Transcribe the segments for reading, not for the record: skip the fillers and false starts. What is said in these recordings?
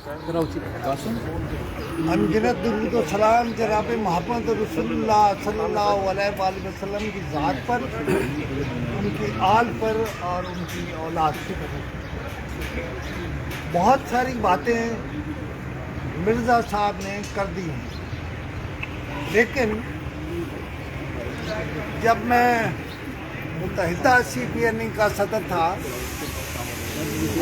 अनगिनत दुरूद व सलाम जनाब मोहम्मद रसूलुल्लाह सल्लल्लाहु अलैहि वसल्लम की ज़ात पर, उनकी आल पर और उनकी औलाद पर। बहुत सारी बातें मिर्ज़ा साहब ने कर दी हैं, लेकिन जब मैं मुत्तहिदा CPNE का सदर था,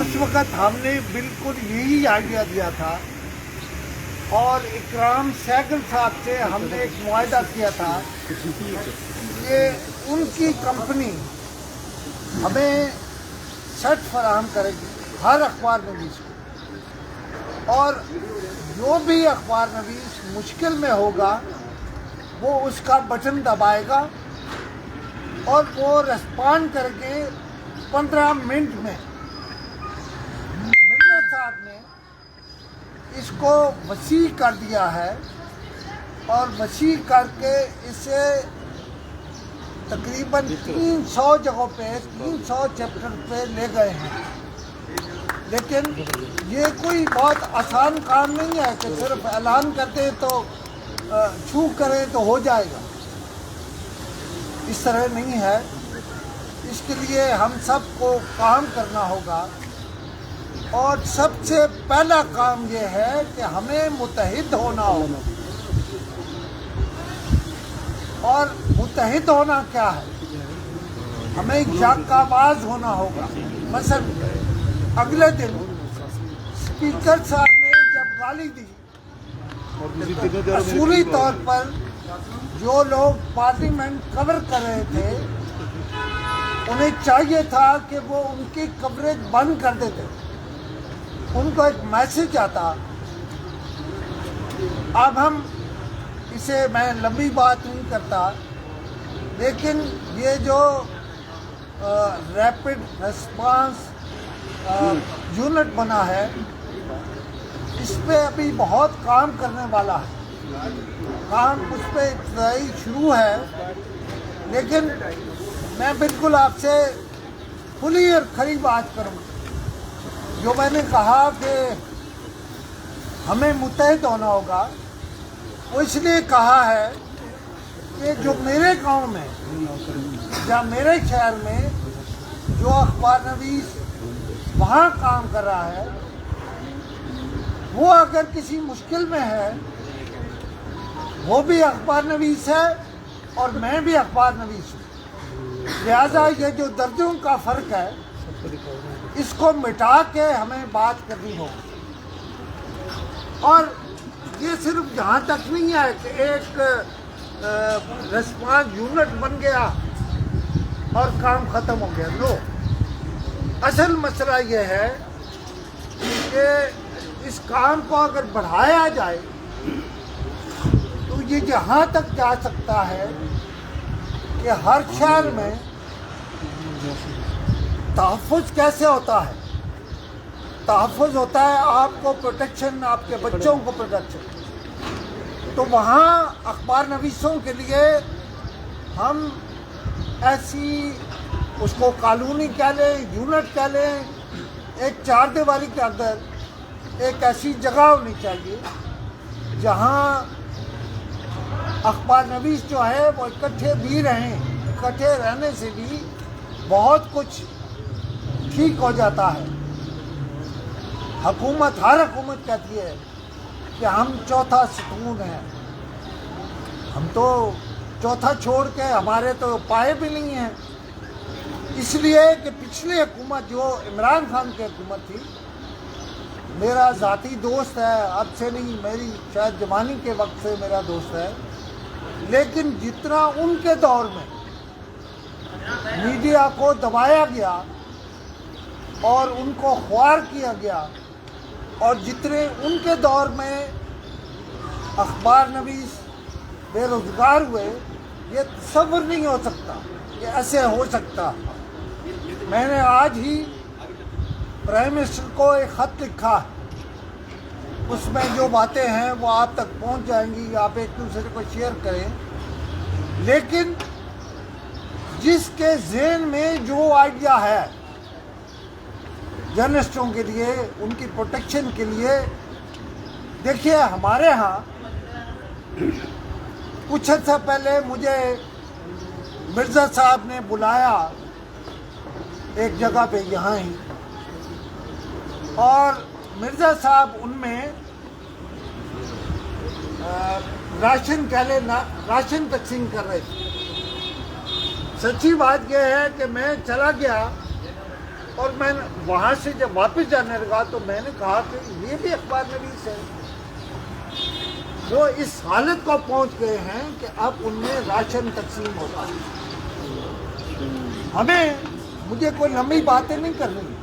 उस वक़्त हमने बिल्कुल यही आइडिया दिया था और इकराम सहगल साहब से हमने एक मुआहदा किया था कि उनकी कंपनी हमें शर्ट फराहम करेगी हर अखबार नवीस को, और जो भी अखबार नवीस मुश्किल में होगा वो उसका बटन दबाएगा और वो रिस्पॉन्ड करके 15 मिनट में। मिर्ज़ा साहब ने इसको वसी कर दिया है और वसी करके इसे तकरीबन 300 जगहों पे 300 चैप्टर पे ले गए हैं। लेकिन ये कोई बहुत आसान काम नहीं है कि सिर्फ ऐलान करते तो छू करें तो हो जाएगा, इस तरह नहीं है। इसके लिए हम सबको काम करना होगा और सबसे पहला काम ये है कि हमें मुत्तहिद होना होगा। और मुत्तहिद होना क्या है? हमें जाकाबाज होना होगा। मसलन अगले दिन स्पीकर साहब ने जब गाली दी, असूली तौर पर जो लोग पार्लियामेंट कवर कर रहे थे उन्हें चाहिए था कि वो उनकी कवरेज बंद कर देते, उनको एक मैसेज आता। अब हम इसे, मैं लंबी बात नहीं करता, लेकिन ये जो रैपिड रिस्पांस यूनिट बना है, इस पे अभी बहुत काम करने वाला है। काम उस पर इब्तदाई शुरू है, लेकिन मैं बिल्कुल आपसे खुली और खरी बात करूँगा। जो मैंने कहा कि हमें मुत्तहिद होना होगा, वो इसलिए कहा है कि जो मेरे गांव में या मेरे शहर में जो अखबार नवीस वहाँ काम कर रहा है, वो अगर किसी मुश्किल में है, वो भी अखबार नवीस है और मैं भी अखबार नवीस हूँ। लिहाजा ये जो दर्जों का फ़र्क है, इसको मिटा के हमें बात करनी होगी। और ये सिर्फ यहाँ तक नहीं है कि एक रिस्पांस यूनिट बन गया और काम ख़त्म हो गया। नो, असल मसला ये है कि इस काम को अगर बढ़ाया जाए तो ये यहाँ तक जा सकता है कि हर शहर में तहफ़्फ़ुज़ कैसे होता है? तहफ़्फ़ुज़ होता है आपको प्रोटेक्शन, आपके बच्चों को प्रोटेक्शन। तो वहाँ अखबार नवीसों के लिए हम ऐसी, उसको कॉलोनी कह लें, यूनिट कह लें, एक चार दीवारी के अंदर एक ऐसी जगह होनी चाहिए जहाँ अखबार नवीस जो है वो इकट्ठे भी रहें। इकट्ठे रहने से भी बहुत कुछ ठीक हो जाता है। हुकूमत, हर हुकूमत कहती है कि हम चौथा सुकून हैं। हम तो चौथा छोड़ के, हमारे तो पाए भी नहीं हैं। इसलिए कि पिछली हुकूमत जो इमरान खान की हुकूमत थी, मेरा ज़ाती दोस्त है, अब से नहीं, मेरी शायद जवानी के वक्त से मेरा दोस्त है, लेकिन जितना उनके दौर में मीडिया को दबाया गया और उनको ख्वार किया गया, और जितने उनके दौर में अखबार नवीस बेरोज़गार हुए, ये तसव्वुर नहीं हो सकता कि ऐसे हो सकता। मैंने आज ही प्राइम मिनिस्टर को एक ख़त लिखा, उसमें जो बातें हैं वो आप तक पहुंच जाएंगी, आप एक दूसरे को शेयर करें। लेकिन जिसके ज़हन में जो आइडिया है जर्नलिस्टों के लिए, उनकी प्रोटेक्शन के लिए, देखिए, हमारे यहाँ कुछ अर्सा पहले मुझे मिर्ज़ा साहब ने बुलाया एक जगह पे यहाँ ही, और मिर्ज़ा साहब उनमें राशन कह लेना राशन तकसीम कर रहे थे। सच्ची बात यह है कि मैं चला गया और मैं वहाँ से जब वापस जाने लगा तो मैंने कहा कि ये भी अखबार नवीस है। वो इस हालत को पहुँच गए हैं कि अब उनमें राशन तकसीम होता है। मुझे कोई लंबी बातें नहीं करनी,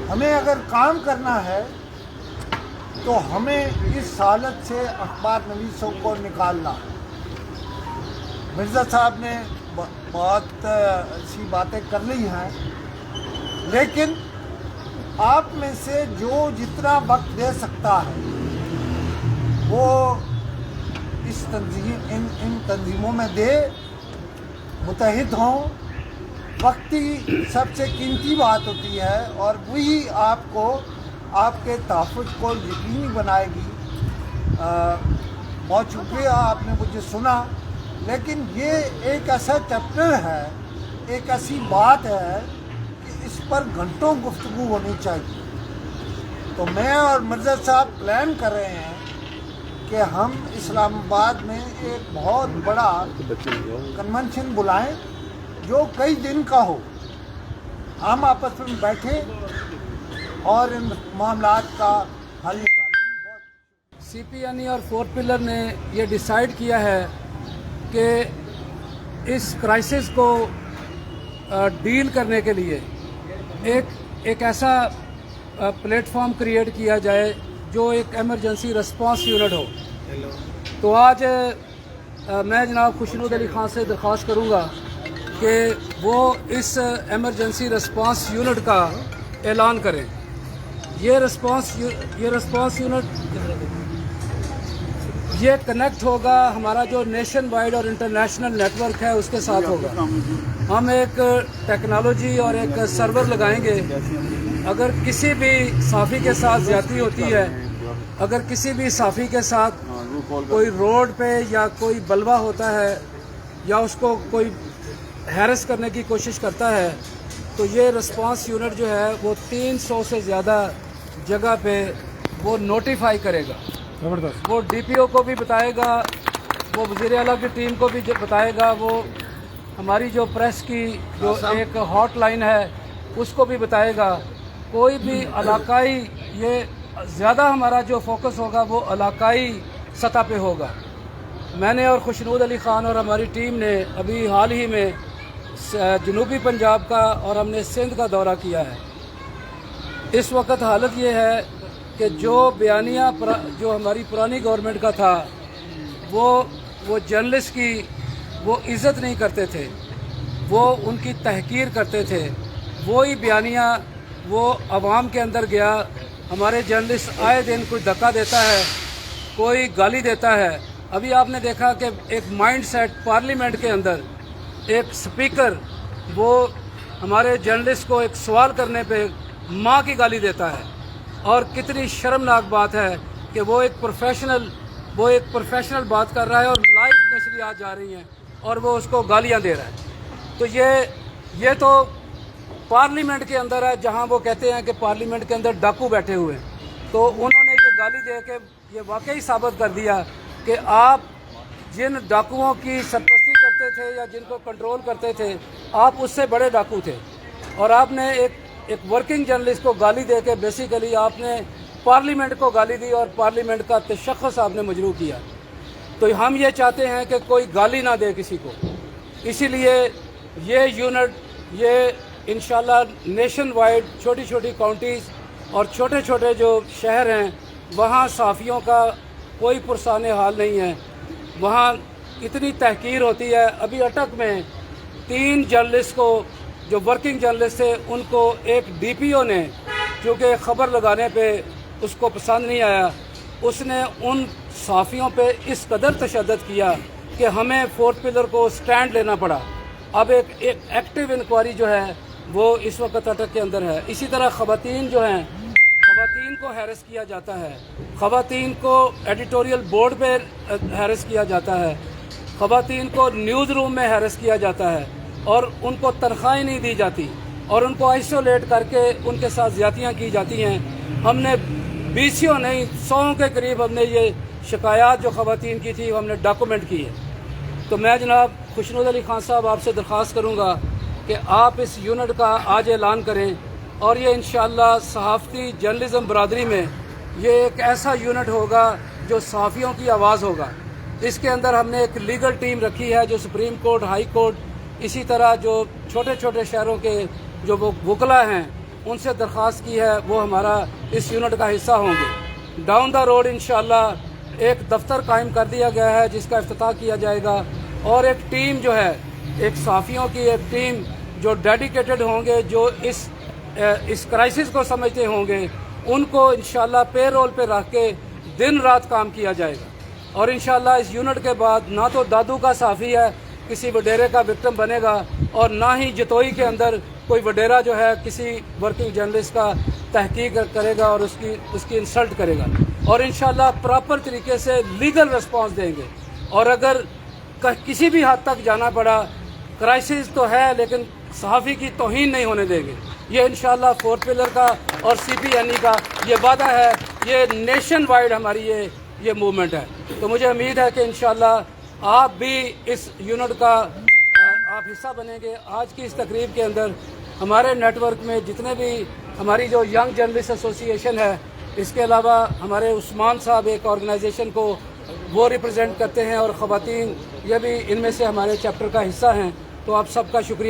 हमें अगर काम करना है तो हमें इस हालत से अखबार नवीसों को निकालना। मिर्ज़ा साहब ने बहुत सी बातें कर ली हैं, लेकिन आप में से जो जितना वक्त दे सकता है वो इस इन तंजीमों में दे, मुतहिद हों। वक्त ही सबसे कीमती बात होती है और वही आपको आपके तहफ़्फ़ुज़ को यकीनी बनाएगी। बहुत शुक्रिया, आपने मुझे सुना, लेकिन ये एक ऐसा चैप्टर है, एक ऐसी बात है कि इस पर घंटों गुफ्तगू होनी चाहिए। तो मैं और मिर्ज़ा साहब प्लान कर रहे हैं कि हम इस्लामाबाद में एक बहुत बड़ा कन्वेंशन बुलाएं जो कई दिन का हो। हम आपस में बैठे और इन मामलात का हल निकालें। CPNE और फोर्थ पिलर ने ये डिसाइड किया है कि इस क्राइसिस को डील करने के लिए एक ऐसा प्लेटफॉर्म क्रिएट किया जाए जो एक एमरजेंसी रिस्पांस यूनिट हो। तो आज मैं जनाब खुशनूद अली खान से दरख्वास्त करूँगा कि वो इस एमरजेंसी रिस्पांस यूनिट का ऐलान करें। ये रिस्पांस यूनिट ये कनेक्ट होगा, हमारा जो नेशन वाइड और इंटरनेशनल नेटवर्क है उसके साथ होगा। हम एक टेक्नोलॉजी और एक सर्वर लगाएंगे। अगर किसी भी साफ़ी के साथ ज़्यादती होती है, अगर किसी भी साफ़ी के साथ कोई रोड पे या कोई बलवा होता है या उसको कोई हैरेस करने की कोशिश करता है, तो ये रिस्पांस यूनिट जो है वो 300 से ज़्यादा जगह पे वो नोटिफाई करेगा। वो DPO को भी बताएगा, वो वज़ीर आला की टीम को भी बताएगा, वो हमारी जो प्रेस की जो एक हॉट लाइन है उसको भी बताएगा। कोई भी इलाकाई, ये ज़्यादा हमारा जो फोकस होगा वो इलाकाई सतह पे होगा। मैंने और खुशनूद अली ख़ान और हमारी टीम ने अभी हाल ही में जनूबी पंजाब का और हमने सिंध का दौरा किया है। इस वक्त हालत ये है कि जो बयानिया जो हमारी पुरानी गवर्नमेंट का था वो जर्नलिस्ट की वो इज़्ज़त नहीं करते थे, वो उनकी तहकीर करते थे। वो ही बयानिया वो अवाम के अंदर गया। हमारे जर्नलिस्ट आए दिन कोई धक्का देता है, कोई गाली देता है। अभी आपने देखा कि एक माइंड सेट पार्लियामेंट के अंदर एक स्पीकर वो हमारे जर्नलिस्ट को एक सवाल करने पे माँ की गाली देता है। और कितनी शर्मनाक बात है कि वो एक प्रोफेशनल बात कर रहा है और लाइव नशरियात जा रही हैं और वो उसको गालियां दे रहा है। तो ये तो पार्लियामेंट के अंदर है, जहां वो कहते हैं कि पार्लियामेंट के अंदर डाकू बैठे हुए हैं। तो उन्होंने ये गाली दे के ये वाकई साबित कर दिया कि आप जिन डाकुओं की सरपरस्ती करते थे या जिनको कंट्रोल करते थे, आप उससे बड़े डाकू थे। और आपने एक वर्किंग जर्नलिस्ट को गाली दे के बेसिकली आपने पार्लियामेंट को गाली दी और पार्लियामेंट का तशख़्ख़ुस आपने मजरू किया। तो हम ये चाहते हैं कि कोई गाली ना दे किसी को। इसीलिए ये यूनिट ये इंशाल्लाह नेशन वाइड छोटी छोटी काउंटीज़ और छोटे छोटे जो शहर हैं वहाँ साफ़ियों का कोई पुरसान हाल नहीं है। वहाँ इतनी तहकीर होती है। अभी अटक में 3 जर्नलिस्ट को जो वर्किंग जर्नलिस्ट थे उनको एक DPO ने, क्योंकि ख़बर लगाने पे उसको पसंद नहीं आया, उसने उन साफ़ियों पे इस कदर तशद्दुद किया कि हमें फोर्थ पिलर को स्टैंड लेना पड़ा। अब एक एक्टिव इंक्वायरी जो है वो इस वक्त अटक के अंदर है। इसी तरह ख़वातीन जो हैं, خواتین کو ہیرس کیا جاتا ہے، خواتین کو ایڈیٹوریل بورڈ پہ ہیرس کیا جاتا ہے، خواتین کو نیوز روم میں ہیرس کیا جاتا ہے اور ان کو تنخواہیں نہیں دی جاتی اور ان کو آئسولیٹ کر کے ان کے ساتھ زیادتیاں کی جاتی ہیں۔ ہم نے 20 نہیں 100 کے قریب ہم نے یہ شکایات جو خواتین کی تھی ہم نے ڈاکومنٹ کی ہے۔ تو میں جناب خوشنود علی خان صاحب آپ سے درخواست کروں گا کہ آپ اس یونٹ کا آج اعلان کریں اور یہ انشاءاللہ صحافتی جرنلزم برادری میں یہ ایک ایسا یونٹ ہوگا جو صحافیوں کی آواز ہوگا۔ اس کے اندر ہم نے ایک لیگل ٹیم رکھی ہے جو سپریم کورٹ، ہائی کورٹ، اسی طرح جو چھوٹے چھوٹے شہروں کے جو وکلاء ہیں ان سے درخواست کی ہے وہ ہمارا اس یونٹ کا حصہ ہوں گے۔ ڈاؤن دا روڈ انشاءاللہ ایک دفتر قائم کر دیا گیا ہے جس کا افتتاح کیا جائے گا اور ایک ٹیم جو ہے، ایک صحافیوں کی ایک ٹیم جو ڈیڈیکیٹڈ ہوں گے، جو اس کرائسس کو سمجھتے ہوں گے، ان کو انشاءاللہ پے رول پہ رکھ کے دن رات کام کیا جائے گا۔ اور انشاءاللہ اس یونٹ کے بعد نہ تو دادو کا صحافی ہے کسی وڈیرے کا وکٹم بنے گا اور نہ ہی جتوئی کے اندر کوئی وڈیرا جو ہے کسی ورکنگ جرنلسٹ کا تحقیق کرے گا اور اس کی انسلٹ کرے گا، اور انشاءاللہ پراپر طریقے سے لیگل رسپانس دیں گے۔ اور اگر کسی بھی حد تک جانا پڑا، کرائسس تو ہے لیکن صحافی کی توہین نہیں ہونے دیں گے۔ یہ انشاءاللہ 4 پلر کا اور CPNE کا یہ وعدہ ہے، یہ نیشن وائڈ ہماری یہ موومنٹ ہے۔ تو مجھے امید ہے کہ انشاءاللہ آپ بھی اس یونٹ کا آپ حصہ بنیں گے۔ آج کی اس تقریب کے اندر ہمارے نیٹ ورک میں جتنے بھی ہماری جو ینگ جرنلسٹ ایسوسی ایشن ہے، اس کے علاوہ ہمارے عثمان صاحب ایک آرگنائزیشن کو وہ ریپرزینٹ کرتے ہیں اور خواتین یہ بھی ان میں سے ہمارے چیپٹر کا حصہ ہیں، تو آپ سب کا شکریہ۔